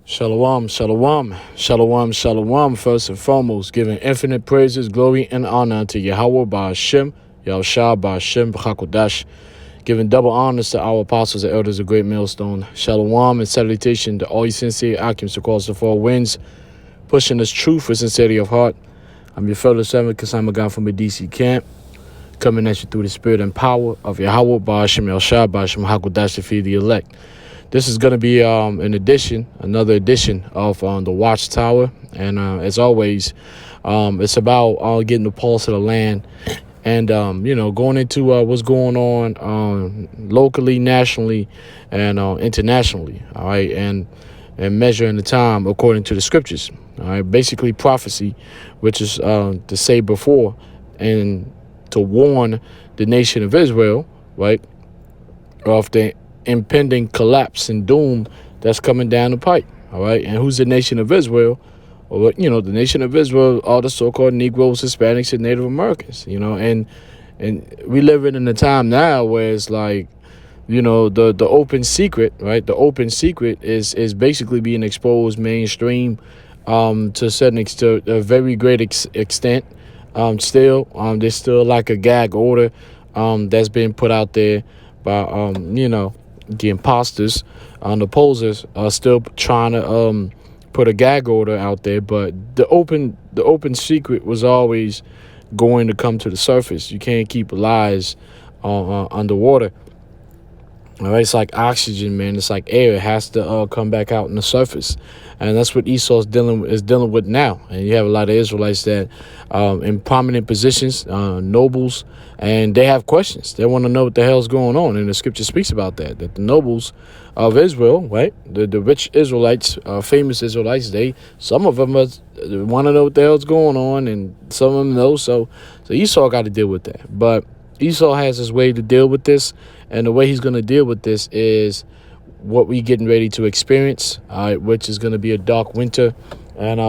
Shalom, shalom, shalom, shalom. First and foremost, giving infinite praises, glory, and honor to Yahweh Ba'ashem, Yahushua Ba'ashem, B'chakodash. Giving double honors to our apostles and elders of Great Millstone. Shalom and salutation to all you sincere occupants across the four winds, pushing this truth with sincerity of heart. I'm your fellow servant, Kasama God from the DC camp, coming at you through the spirit and power of Yahweh Ba'ashem, Yahushua Ba'ashem, B'chakodash, to feed the elect. This is going to be another edition of the Watchtower. And as always, it's about getting the pulse of the land and, going into what's going on locally, nationally, and internationally. All right. And measuring the time according to the scriptures. All right. Basically prophecy, which is to say before and to warn the nation of Israel, right, of the impending collapse and doom that's coming down the pipe. All right. And who's the nation of Israel? Well, the nation of Israel are the so-called Negroes, Hispanics, and Native Americans, and we live in a time now where it's like, the open secret, right? The open secret is basically being exposed mainstream to a very great extent. Still, there's still like a gag order that's been put out there by, the imposters, the posers are still trying to put a gag order out there, but the open secret was always going to come to the surface. You can't keep lies underwater. All right, it's like oxygen, man. It's like air. It has to come back out on the surface, and that's what Esau's dealing with now. And you have a lot of Israelites that in prominent positions, nobles, and they have questions. They want to know what the hell's going on, and the scripture speaks about that the nobles of Israel, right, the rich Israelites, famous Israelites, some of them want to know what the hell's going on, and some of them know. So Esau got to deal with that, but Esau has his way to deal with this, and the way he's going to deal with this is what we getting ready to experience, which is going to be a dark winter. And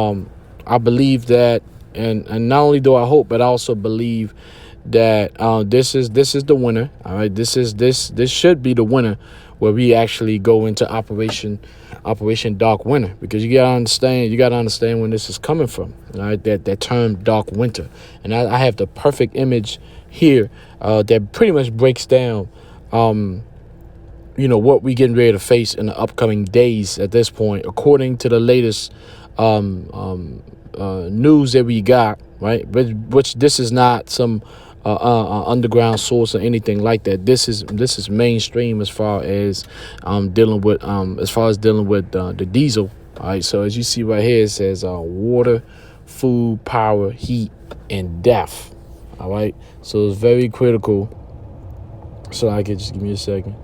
I believe that, and not only do I hope, but I also believe that this is the winter. All right, this should be the winter where we actually go into Operation Dark Winter, because you gotta understand where this is coming from. All right, that term Dark Winter, and I have the perfect image here that pretty much breaks down what we getting ready to face in the upcoming days at this point, according to the latest news that we got, right? Which this is not some underground source or anything like that. This is mainstream as far as dealing with the diesel. All right, so as you see right here, it says water, food, power, heat, and death. All right, so it's very critical. So I could just give me a second.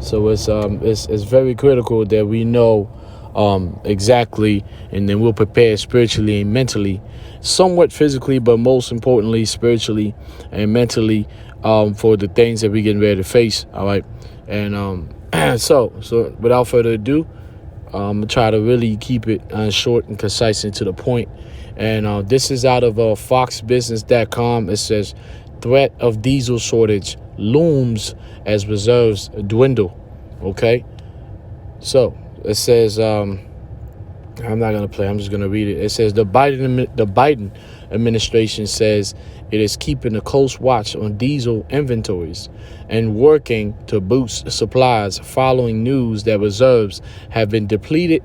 So it's very critical that we know exactly, and then we'll prepare spiritually and mentally, somewhat physically, but most importantly spiritually and mentally for the things that we're getting ready to face. All right, and so without further ado, I'm gonna try to really keep it short and concise and to the point. And this is out of foxbusiness.com. It says, threat of diesel shortage looms as reserves dwindle. Okay, so it says, I'm not gonna play, I'm just gonna read it. It says the Biden administration says it is keeping a close watch on diesel inventories and working to boost supplies following news that reserves have been depleted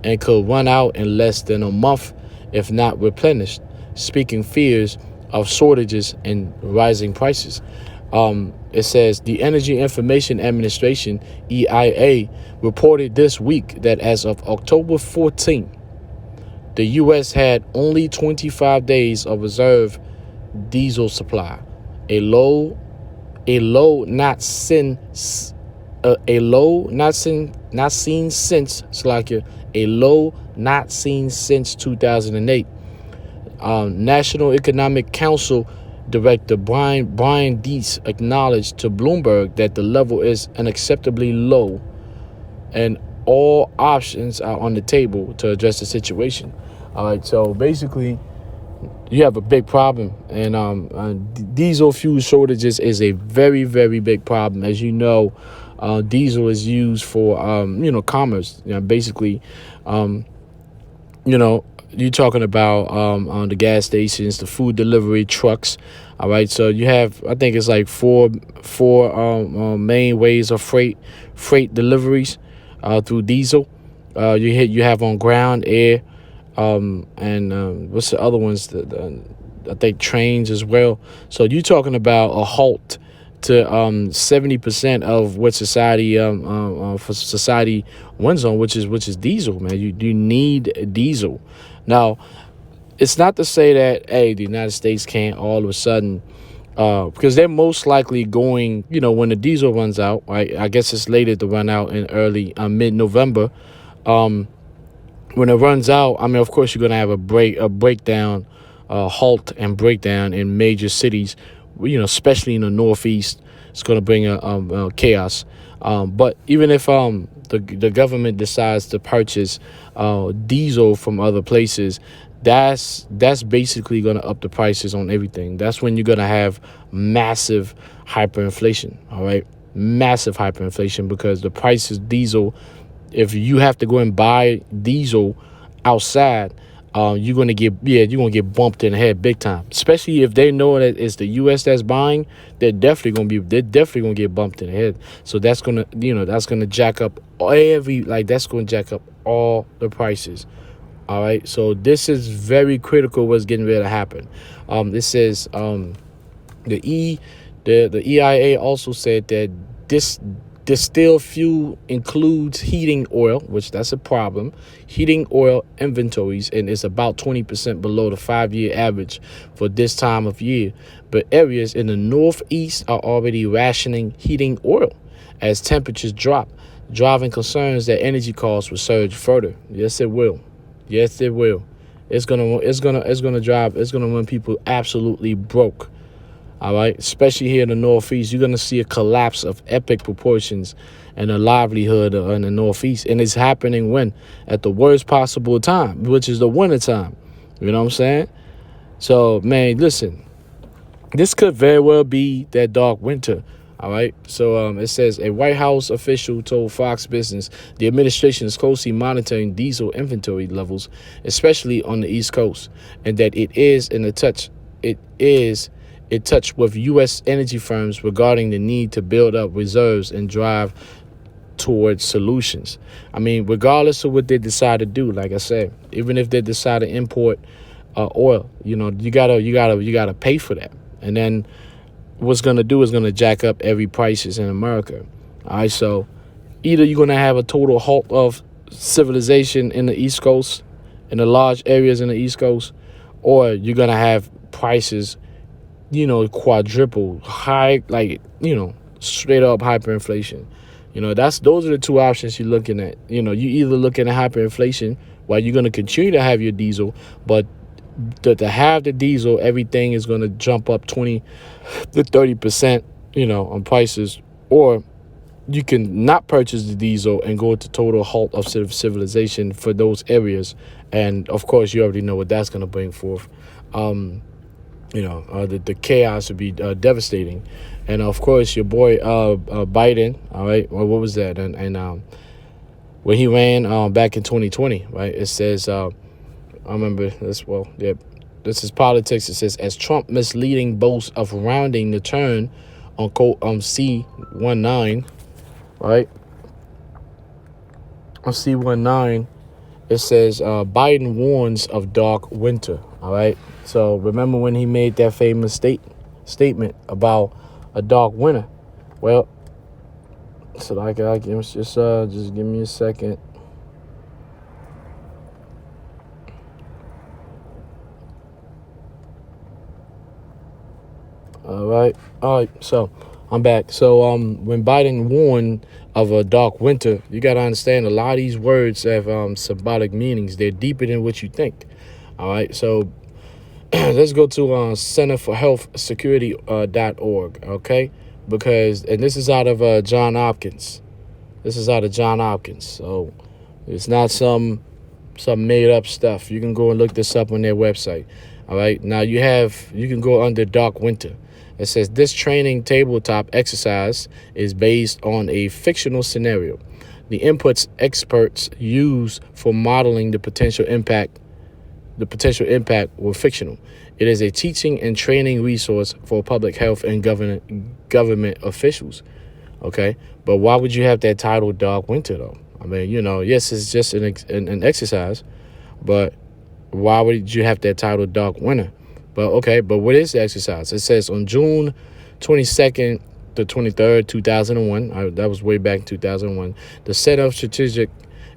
and could run out in less than a month if not replenished, speaking fears of shortages and rising prices. It says the Energy Information Administration, EIA, reported this week that as of October 14th, the U.S. had only 25 days of reserve diesel supply, a low not seen since Slovakia, a low not seen since 2008. National Economic Council Director Brian Deese acknowledged to Bloomberg that the level is unacceptably low and all options are on the table to address the situation. All right, so basically you have a big problem, and diesel fuel shortages is a very, very big problem. As you know, Diesel is used for commerce. Basically, you know, you're talking about on the gas stations, the food delivery trucks. All right, so you have, I think it's like four main ways of freight deliveries through diesel. You have on ground, air, and what's the other ones? I think trains as well. So you're talking about a halt to 70% of what society for society runs on, which is diesel, man. You need diesel. Now, it's not to say that the United States can't all of a sudden, because they're most likely going, when the diesel runs out. Right, I guess it's later to run out in early mid-November. When it runs out, I mean, of course, you're gonna have a breakdown, halt and breakdown in major cities. Especially in the Northeast, it's gonna bring a chaos. But even if the government decides to purchase diesel from other places, that's basically gonna up the prices on everything. That's when you're gonna have massive hyperinflation. All right, massive hyperinflation, because the price of diesel, if you have to go and buy diesel outside, you're gonna get bumped in the head big time. Especially if they know that it's the U.S. that's buying, they're definitely gonna get bumped in the head. So that's gonna jack up that's gonna jack up all the prices. All right, so this is very critical. What's getting ready to happen? This says the EIA also said that this distilled fuel includes heating oil, which that's a problem. Heating oil inventories, and it's about 20% below the 5-year average for this time of year. But areas in the Northeast are already rationing heating oil as temperatures drop, driving concerns that energy costs will surge further. Yes, it will. Yes, it will. It's gonna run people absolutely broke. All right, especially here in the Northeast, you're going to see a collapse of epic proportions and a livelihood in the Northeast. And it's happening when? At the worst possible time, which is the winter time. You know what I'm saying? So, man, listen, this could very well be that dark winter. All right. So it says a White House official told Fox Business the administration is closely monitoring diesel inventory levels, especially on the East Coast, and that it is in touch with U.S. energy firms regarding the need to build up reserves and drive towards solutions. I mean, regardless of what they decide to do, like I said, even if they decide to import oil, you gotta pay for that. And then what's gonna do is gonna jack up every prices in America. All right, so either you're gonna have a total halt of civilization in the East Coast, in the large areas in the East Coast, or you're gonna have prices quadruple high, straight up hyperinflation. Those are the two options you're looking at. You either looking at hyperinflation, while you're going to continue to have your diesel, but to have the diesel, everything is going to jump up 20 to 30%, on prices, or you can not purchase the diesel and go to total halt of civilization for those areas. And of course, you already know what that's going to bring forth. The chaos would be devastating. And of course, your boy Biden, all right, well, what was that? And when he ran back in 2020, right, it says, I remember this, this is politics. It says, as Trump misleading boasts of rounding the turn on C-19, right, on C-19, it says Biden warns of dark winter. All right. So remember when he made that famous statement about a dark winter? Well, so I just give me a second. All right. So I'm back. So when Biden warned of a dark winter, you got to understand a lot of these words have symbolic meanings. They're deeper than what you think. All right. So let's go to Center for Health Security .org. OK, because and this is out of John Hopkins. This is out of John Hopkins. So it's not some made up stuff. You can go and look this up on their website. All right. Now you can go under dark winter. It says this training tabletop exercise is based on a fictional scenario. The inputs experts use for modeling the potential impact were fictional. It is a teaching and training resource for public health and government officials. Okay, but why would you have that title Dark Winter though? I mean, yes, it's just an exercise, but why would you have that title Dark Winter? But okay, but what is the exercise? It says on June 22nd to 23rd, 2001, that was way back in 2001, the Center of Strategic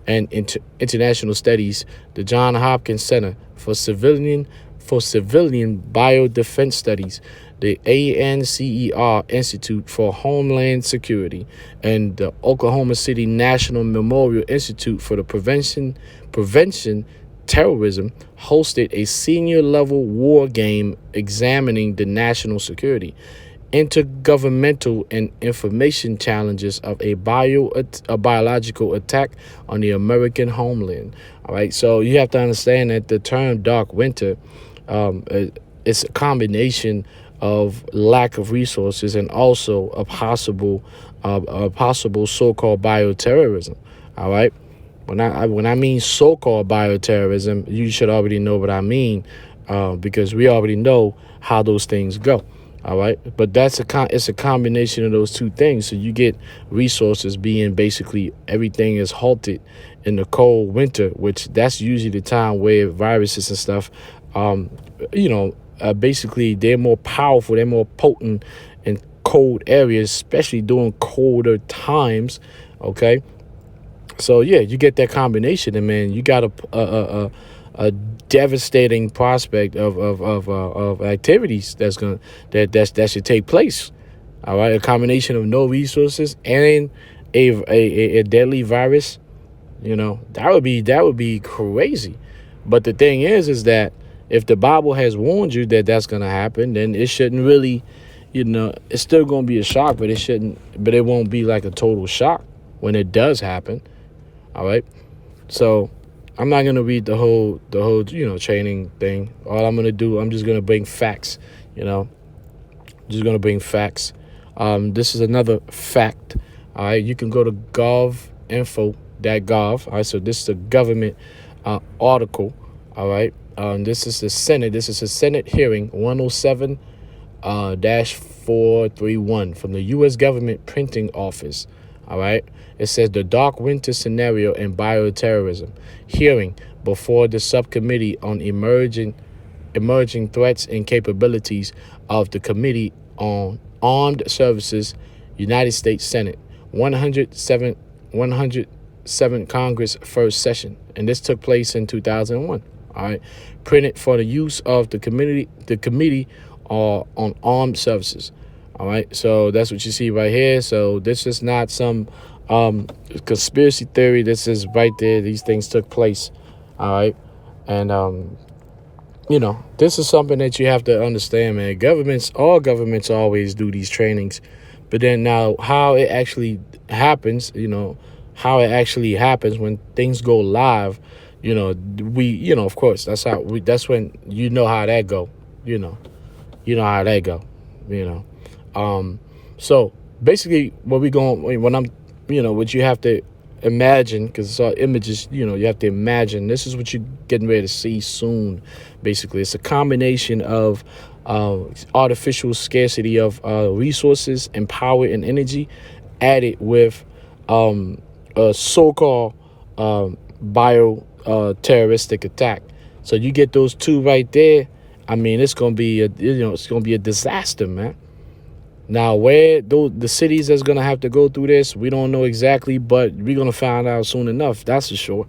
and International Studies, the Johns Hopkins Center for Civilian Biodefense Studies, the ANCER Institute for Homeland Security, and the Oklahoma City National Memorial Institute for the Prevention Terrorism hosted a senior level war game examining the national security, intergovernmental and information challenges of a biological attack on the American homeland. All right, so you have to understand that the term Dark Winter, it's a combination of lack of resources and also a possible so-called bioterrorism. All right. When I mean so-called bioterrorism, you should already know what I mean, because we already know how those things go. All right, but it's a combination of those two things. So you get resources being basically everything is halted in the cold winter, which that's usually the time where viruses and stuff, basically they're more powerful, they're more potent in cold areas, especially during colder times. Okay. So yeah, you get that combination, and man, you got a devastating prospect of activities that should take place. All right, a combination of no resources and a deadly virus. That would be crazy. But the thing is that if the Bible has warned you that that's gonna happen, then it shouldn't really, it's still gonna be a shock, but it won't be like a total shock when it does happen. All right. So I'm not going to read the whole, training thing. All I'm going to do, I'm just going to bring facts, just going to bring facts. This is another fact. All right. You can go to govinfo.gov. All right. So this is a government article. All right. This is the Senate. This is a Senate hearing 107-431 from the U.S. Government Printing Office. All right. It says the Dark Winter Scenario and Bioterrorism hearing before the subcommittee on emerging threats and capabilities of the Committee on Armed Services, United States Senate, 107 Congress first session. And this took place in 2001. All right. Printed for the use of the Committee on Armed Services. All right. So that's what you see right here. So this is not some conspiracy theory. This is right there. These things took place. All right. And this is something that you have to understand, man. All governments always do these trainings, but then now how it actually happens, when things go live, of course, that's when how that go. How that go. So basically what what you have to imagine, because it's all images, you have to imagine this is what you're getting ready to see soon. Basically, it's a combination of artificial scarcity of resources and power and energy added with a so-called terroristic attack. So you get those two right there. I mean, it's gonna be a disaster, man. Now, where the cities that's going to have to go through this, we don't know exactly, but we're going to find out soon enough. That's for sure,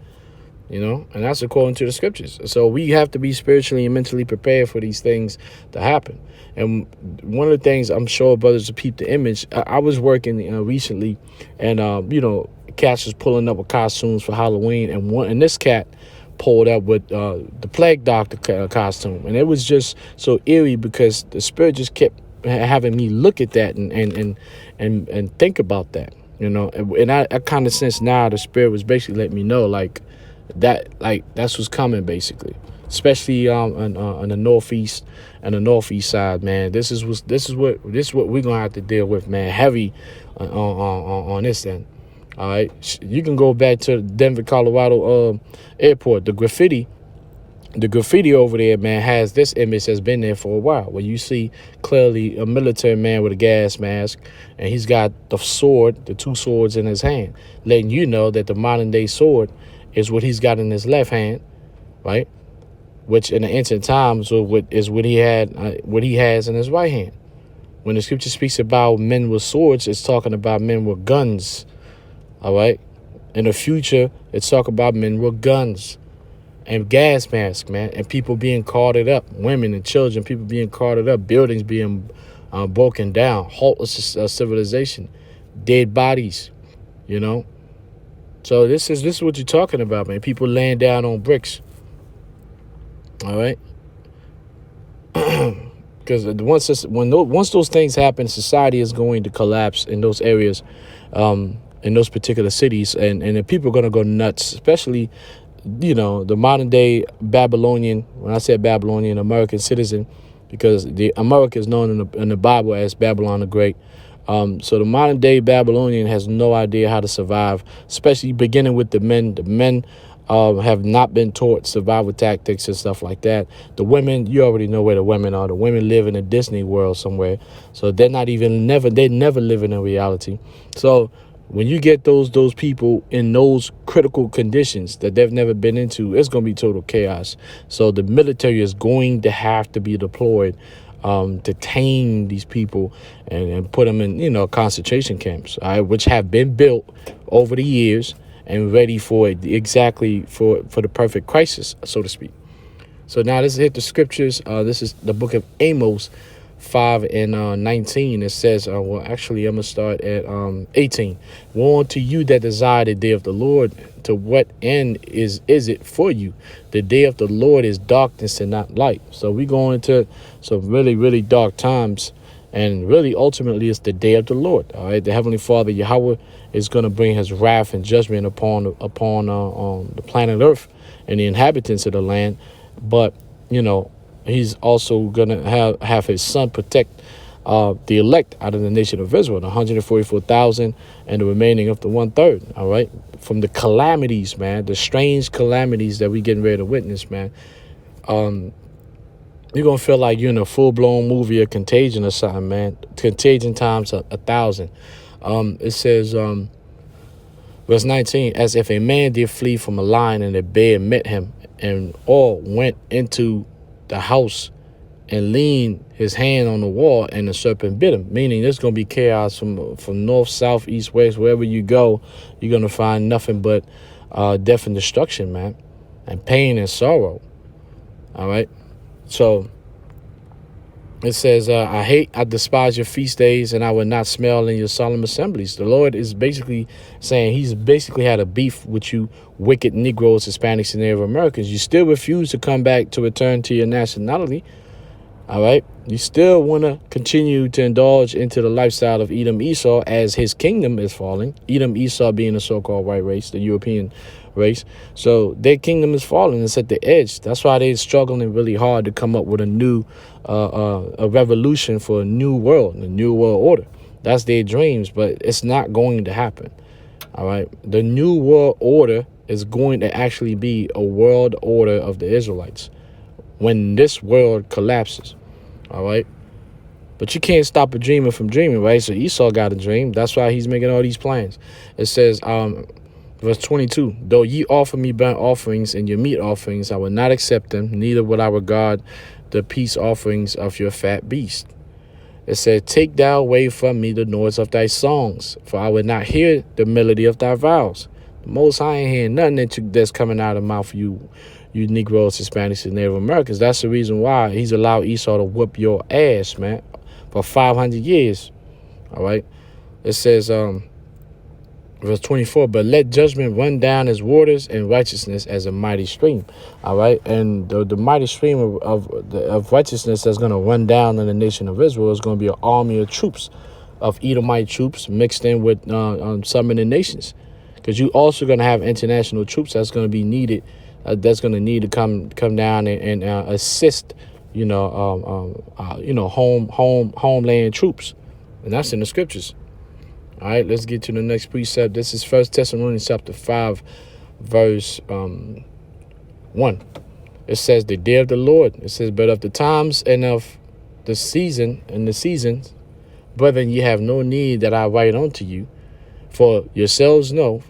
and that's according to the scriptures. So we have to be spiritually and mentally prepared for these things to happen. And one of the things I'm sure brothers will peep the image. I was working recently, and, cats was pulling up with costumes for Halloween. And this cat pulled up with the plague doctor costume. And it was just so eerie because the spirit just kept having me look at that and think about that, and I kind of sense now the spirit was basically letting me know that's what's coming basically. especially on the northeast and the northeast side, man. This is what we're gonna have to deal with, man. Heavy on this end. All right, you can go back to Denver, Colorado airport. The graffiti over there, man, has this image that's been there for a while, where you see clearly a military man with a gas mask, and he's got the two swords in his hand, letting you know that the modern day sword is what he's got in his left hand, right? Which in the ancient times is what he has in his right hand. When the scripture speaks about men with swords, it's talking about men with guns, all right? In the future, it's talking about men with guns and gas masks, man, and people being carted up, women and children, people being carted up, buildings being broken down, haltless civilization, dead bodies, you know. So this is what you're talking about, man. People laying down on bricks, all right. Because once those things happen, society is going to collapse in those areas, in those particular cities, and the people are going to go nuts, especially, you know, the modern day Babylonian. When I say Babylonian, American citizen, because the America is known in the Bible as Babylon the Great. So the modern day Babylonian has no idea how to survive, especially beginning with the men. The men have not been taught survival tactics and stuff like that. The women, you already know where the women are. The women live in a Disney world somewhere, so they never live in a reality. So when you get those people in those critical conditions that they've never been into, it's going to be total chaos. So the military is going to have to be deployed to tame these people and put them in, you know, concentration camps, all right, which have been built over the years and ready for exactly for the perfect crisis, so to speak. So now let's hit the scriptures. This is the book of Amos 5:19. It says, well, actually, I'm going to start at 18. Woe unto you that desire the day of the Lord. To what end is it for you? The day of the Lord is darkness and not light. So we go into some really, really dark times. And really, ultimately, it's the day of the Lord. All right, the Heavenly Father, Yahweh, is going to bring his wrath and judgment upon the planet Earth and the inhabitants of the land. But, you know, he's also going to have his son protect the elect out of the nation of Israel, the 144,000 and the remaining of the 1/3, all right, from the calamities, man, the strange calamities that we getting ready to witness, man. You're going to feel like you're in a full-blown movie of Contagion or something, man. Contagion times 1,000. It says, verse 19, as if a man did flee from a lion and a bear met him, and all went into the house and leaned his hand on the wall, and the serpent bit him. Meaning there's going to be chaos from north, south, east, west. Wherever you go, you're going to find nothing but death and destruction, man, and pain and sorrow. All right. So it says, I despise your feast days, and I will not smell in your solemn assemblies. The Lord is basically saying he's basically had a beef with you wicked Negroes, Hispanics, and Native Americans. You still refuse to come back to return to your nationality. All right. You still want to continue to indulge into the lifestyle of Edom Esau as his kingdom is falling. Edom Esau being the so-called white race, the European race. So their kingdom is falling. It's at the edge. That's why they're struggling really hard to come up with a new a revolution for a new world order. That's their dreams, but it's not going to happen. All right. The new world order is going to actually be a world order of the Israelites when this world collapses. All right. But you can't stop a dreamer from dreaming, right? So Esau got a dream. That's why he's making all these plans. It says, verse 22, though ye offer me burnt offerings and your meat offerings, I will not accept them, neither will I regard the peace offerings of your fat beast. It said, take thou away from me the noise of thy songs, for I will not hear the melody of thy vows. The Most High ain't hearing nothing that's coming out of the mouth of you Negroes, Hispanics, and Native Americans. That's the reason why he's allowed Esau to whoop your ass, man, for 500 years. All right. It says, verse 24, but let judgment run down as waters and righteousness as a mighty stream. All right. And the mighty stream of righteousness that's going to run down in the nation of Israel is going to be an army of troops, of Edomite troops mixed in with some of the nations. Because you also going to have international troops that's going to be needed that's going to need to come down and assist, homeland troops, and that's in the scriptures. All right, let's get to the next precept. This is 1 Thessalonians chapter 5, verse 1. It says, the day of the Lord. It says, but of the times and of the season and the seasons, brethren, ye have no need that I write unto you, for yourselves know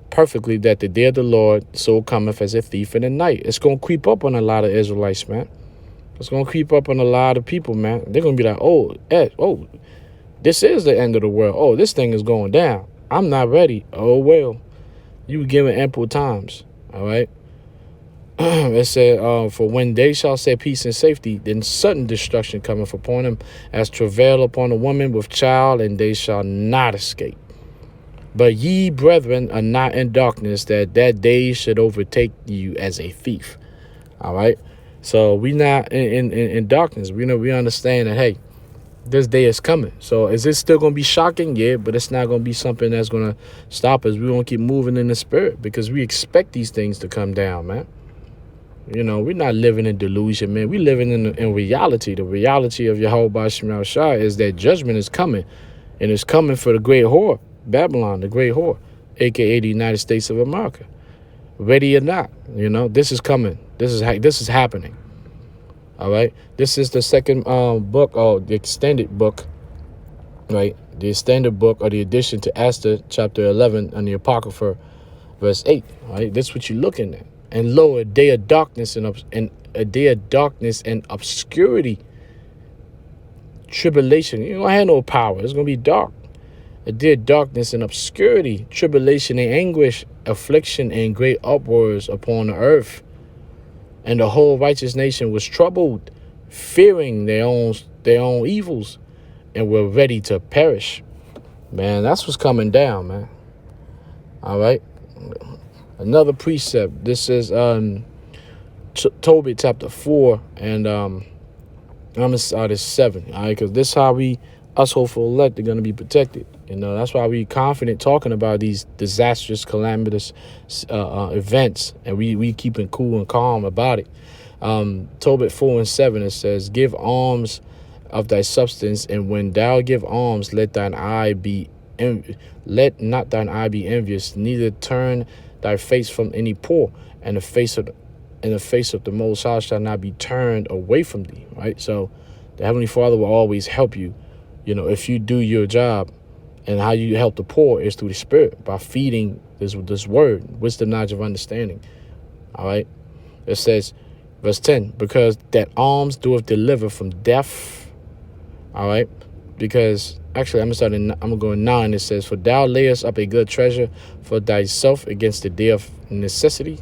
perfectly that the day of the Lord so cometh as a thief in the night. It's going to creep up on a lot of Israelites, man. It's going to creep up on a lot of people, man. They're going to be like, this is the end of the world. Oh, this thing is going down. I'm not ready. Oh, well, you were given ample times. All right. It said, for when they shall say peace and safety, then sudden destruction cometh upon them as travail upon a woman with child, and they shall not escape. But ye, brethren, are not in darkness, that day should overtake you as a thief. All right. So we not in darkness. We understand that, hey, this day is coming. So is it still going to be shocking? Yeah, but it's not going to be something that's going to stop us. We're going to keep moving in the spirit because we expect these things to come down, man. We're not living in delusion, man. We're living in reality. The reality of Yahweh Shem Yahushua is that judgment is coming, and it's coming for the great whore, Babylon, the great whore, a.k.a. the United States of America. Ready or not, this is coming. This is happening. All right. This is the second book, or the extended book, right? The extended book, or the addition to Esther, chapter 11, and the Apocrypha, verse 8. All right. That's what you're looking at. And lo, a day of darkness and obscurity, tribulation. You don't have no power. It's gonna be dark. A day of darkness and obscurity, tribulation and anguish, affliction and great uproars upon the earth. And the whole righteous nation was troubled, fearing their own evils, and were ready to perish. Man, that's what's coming down, man. All right. Another precept. This is Tobit chapter 4, and I'm gonna start at 7. All right, because this is how us hopeful elect are gonna be protected. That's why we confident talking about these disastrous, calamitous events, and we keeping cool and calm about it. Tobit 4 and 7, it says, give alms of thy substance, and when thou give alms, let not thine eye be envious, neither turn thy face from any poor, and the face of the Most High shall not be turned away from thee. Right. So the Heavenly Father will always help you, if you do your job. And how you help the poor is through the Spirit, by feeding this word, wisdom, knowledge, of understanding. All right. It says, verse 10, because that alms doeth deliver from death. All right. Because actually, I'm gonna go in 9. It says, for thou layest up a good treasure for thyself against the day of necessity,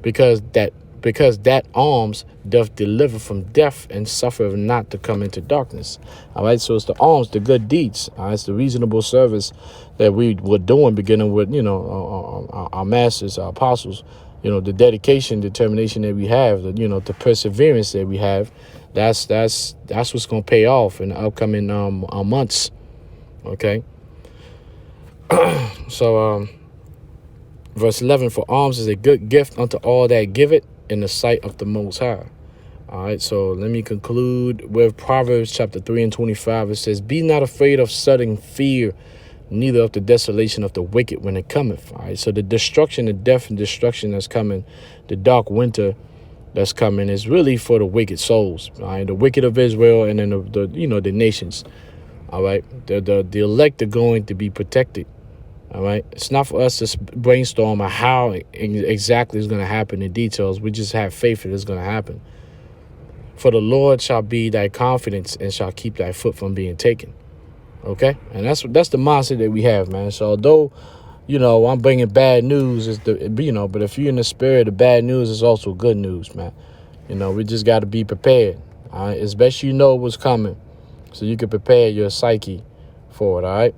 because that alms doth deliver from death, and suffereth not to come into darkness. All right, so it's the alms, the good deeds. All right, it's the reasonable service that we were doing, beginning with our masters, our apostles. The dedication, determination that we have, the perseverance that we have. That's what's gonna pay off in the upcoming months. Okay. So verse 11, for alms is a good gift unto all that give it in the sight of the Most High. All right, so let me conclude with Proverbs chapter 3 and 25. It says, be not afraid of sudden fear, neither of the desolation of the wicked when it cometh. All right, so the destruction, the death and destruction that's coming, the dark winter that's coming, is really for the wicked souls. All right, the wicked of Israel, and then the nations. All right, the elect are going to be protected. All right. It's not for us to brainstorm on how exactly it's going to happen in details. We just have faith that it's going to happen. For the Lord shall be thy confidence, and shall keep thy foot from being taken. Okay. And that's the mindset that we have, man. So although, I'm bringing bad news, but if you're in the spirit, the bad news is also good news, man. We just got to be prepared. All right. As best you know what's coming, so you can prepare your psyche for it. All right.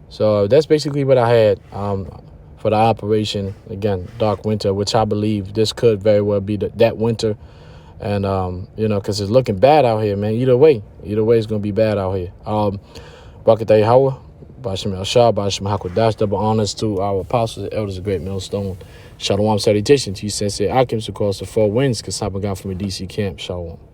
So that's basically what I had for the operation. Again, dark winter, which I believe this could very well be that winter. And, because it's looking bad out here, man. Either way, it's going to be bad out here. Barakatah Yahweh, Bashim El Shah, Bashim Hakodash. Double honors to our apostles and elders of Great Millstone. Shalom salutation to you, Sensei Akims across the four winds, Kasabagan from a DC camp. Shalom.